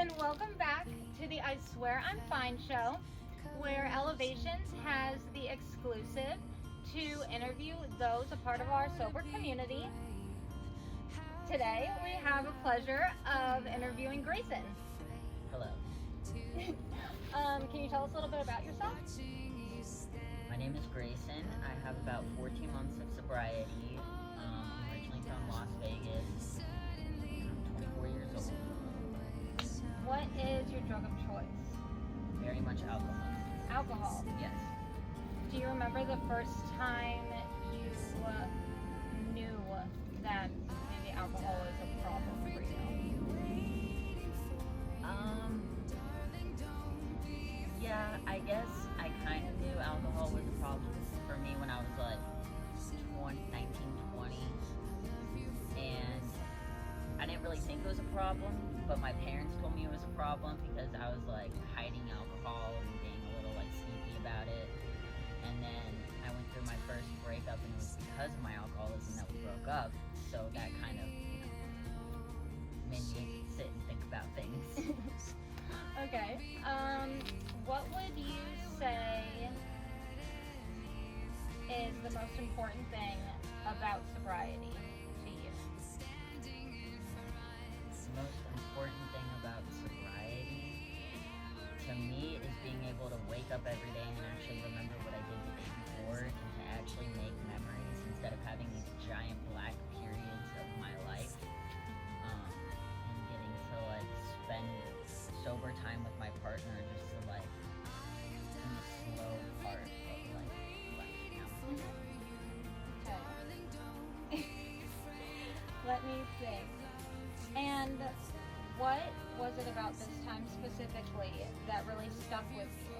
and welcome back to the I Swear I'm Fine show, where Elevations has the exclusive to interview those a part of our sober community. Today we have a pleasure of interviewing Greyson. Hello. Can you tell us a little bit about yourself? My name is Greyson. I have about 14 months of sobriety. I'm originally from Las Vegas. I'm 24 years old. What is your drug of choice? Very much alcohol. Alcohol. Yes. Do you remember the first time you knew that maybe alcohol is a problem for you? Yeah, I guess I kind of knew alcohol was a problem for me when I was like 19, 20. And I didn't really think it was a problem, but my parents told me it was a problem because I was like hiding alcohol and being a little like sneaky about it. And then I went through my first breakup, and it was because of my alcoholism that we broke up. So that kind of, made me sit and think about things. Okay. What would you say is the most important thing about sobriety to you? The most important thing about sobriety to me is being able to wake up every day and actually remember what I did the day before, and to actually make memories instead of having these giant black periods of my life, and getting to like spend sober time with my partner just to like in the slow part of like life, you know? Okay. Let me think. And what was it about this time specifically that really stuck with you?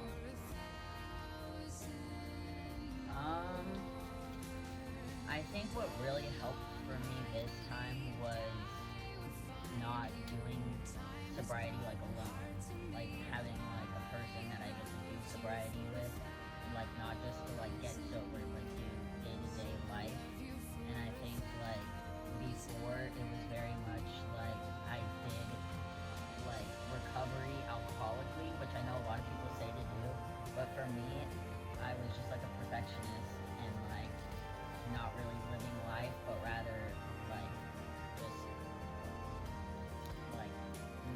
I think what really helped for me this time was not doing sobriety like alone, like having like a person that I get to do sobriety with, like not just to like get sober, but do day-to-day life. And I think like before it was very much like I did like recovery alcoholically, which I know a lot of people say to do, but for me I was just like a perfectionist and like not really living life, but rather like just like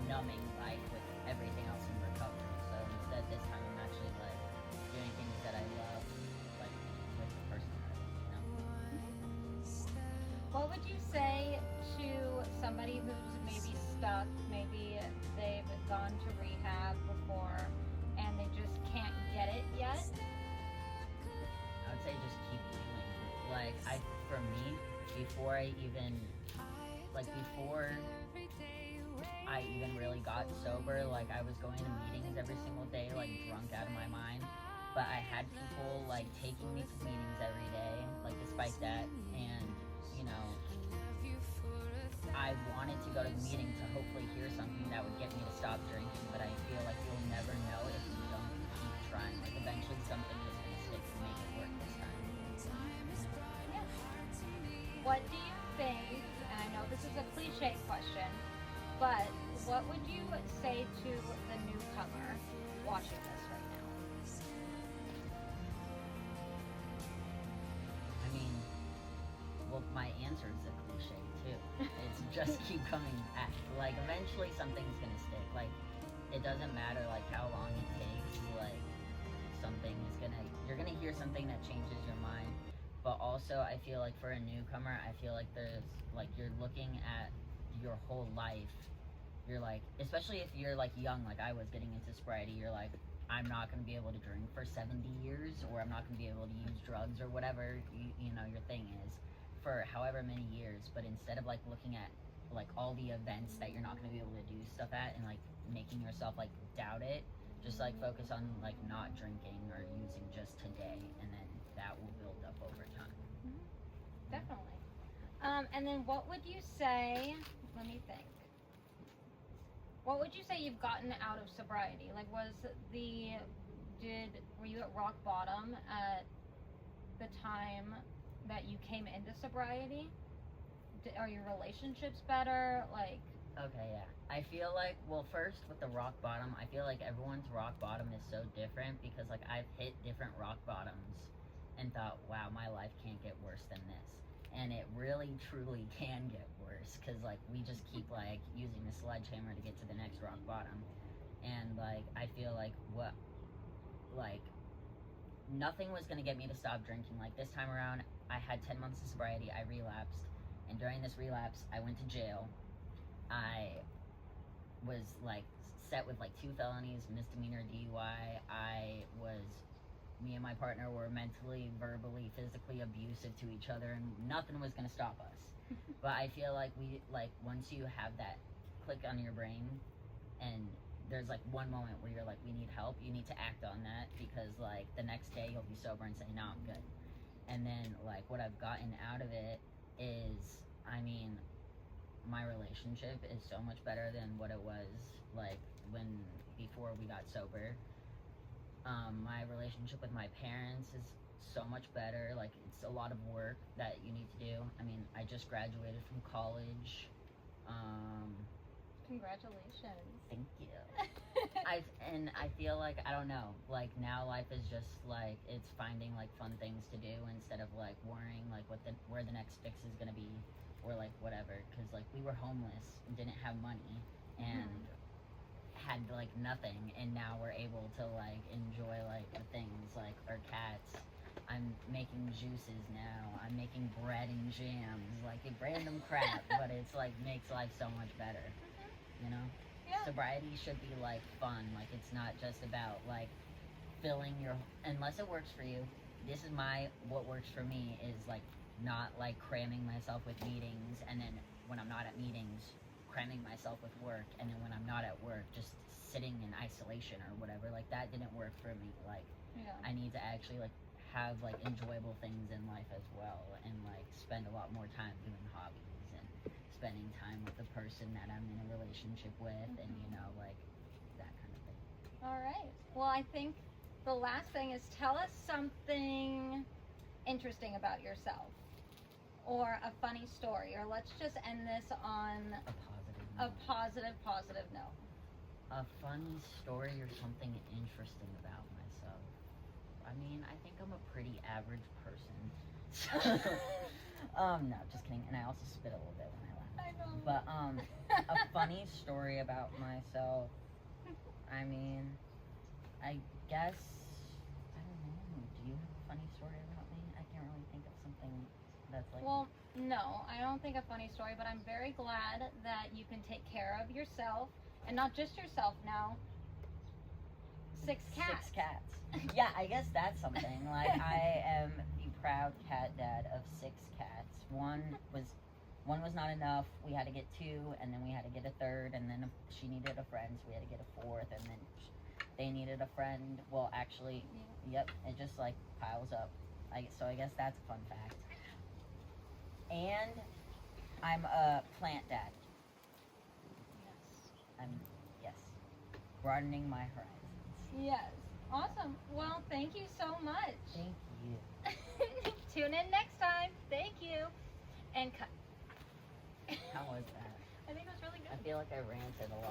numbing life with everything else in recovery. So instead this time I'm actually like doing things that I love, like with the person that I What would you say to somebody who's maybe stuck, maybe they've gone to rehab before and they just can't get it yet? I would say just keep doing. Like for me, before I even really got sober, like I was going to meetings every single day, like drunk out of my mind. But I had people like taking me to meetings every day, like despite that, and you know, I wanted to go to the meeting to hopefully hear something that would get me to stop drinking, but I feel like you'll never know if you don't keep trying. Like eventually something is gonna stick to make it work this time. Yeah. What do you think, and I know this is a cliche question, but what would you say to the newcomer watching this right now? I mean, well, my answer is a cliche too. It's just keep coming back. Like eventually something's gonna stick. Like it doesn't matter like how long it takes. Like you're gonna hear something that changes your mind. But also I feel like for a newcomer, I feel like there's like you're looking at your whole life. You're like, especially if you're like young, like I was getting into sobriety, you're like, I'm not going to be able to drink for 70 years, or I'm not going to be able to use drugs or whatever, you know, your thing is for however many years. But instead of like looking at like all the events that you're not going to be able to do stuff at and like making yourself like doubt it, just like focus on like not drinking or using just today, and then that will build up over time. Mm-hmm. Definitely. And then what would you say, let me think. What would you say you've gotten out of sobriety? Like were you at rock bottom at the time that you came into sobriety? Are your relationships better? Like, Okay, yeah. I feel like, well, first with the rock bottom, I feel like everyone's rock bottom is so different because, like, I've hit different rock bottoms and thought, wow, my life can't get worse than this. And it really, truly can get worse because, like, we just keep, like, using the sledgehammer to get to the next rock bottom. And, like, I feel like nothing was going to get me to stop drinking. Like, this time around, I had 10 months of sobriety, I relapsed. And during this relapse, I went to jail. I was like set with like 2 felonies, misdemeanor DUI. Me and my partner were mentally, verbally, physically abusive to each other, and nothing was gonna stop us. But I feel like once you have that click on your brain, and there's like one moment where you're like, we need help, you need to act on that, because like the next day you'll be sober and say, no, I'm good. And then like what I've gotten out of it is, I mean, my relationship is so much better than what it was like before we got sober. My relationship with my parents is so much better. Like, it's a lot of work that you need to do. I mean, I just graduated from college. Congratulations. Thank you. I feel like, I don't know, like now life is just like, it's finding like fun things to do instead of like worrying like where the next fix is gonna be, or like whatever, because like we were homeless and didn't have money and had like nothing, and now we're able to like enjoy like the things like our cats. I'm making juices now, I'm making bread and jams, like random crap, but it's like makes life so much better, you know? Yeah. Sobriety should be like fun, like it's not just about like filling your, unless it works for you. This is what works for me is like not like cramming myself with meetings, and then when I'm not at meetings, cramming myself with work, and then when I'm not at work, just sitting in isolation or whatever. Like that didn't work for me. Like I need to actually like have like enjoyable things in life as well, and like spend a lot more time doing hobbies and spending time with the person that I'm in a relationship with, and you know, like that kind of thing. All right. Well, I think the last thing is, tell us something interesting about yourself, or a funny story, or let's just end this on a positive note. A funny story or something interesting about myself. I mean, I think I'm a pretty average person. No, just kidding. And I also spit a little bit when I laugh. I know. But a funny story about myself. I mean, I guess, I don't know. Do you have a funny story about me? I can't really think of something that's like. Well, no, I don't think a funny story, but I'm very glad that you can take care of yourself, and not just yourself now. 6 cats. 6 cats. Yeah, I guess that's something. Like, I am the proud cat dad of 6 cats. One was not enough. We had to get 2, and then we had to get a 3rd, and then she needed a friend, so we had to get a 4th, and then they needed a friend. Well, actually, yep, it just like piles up. So I guess that's a fun fact. And I'm a plant dad. Yes, broadening my horizons. Yes. Awesome. Well, thank you so much. Thank you. Tune in next time. Thank you. And cut. How was that? I think it was really good. I feel like I ranted a lot.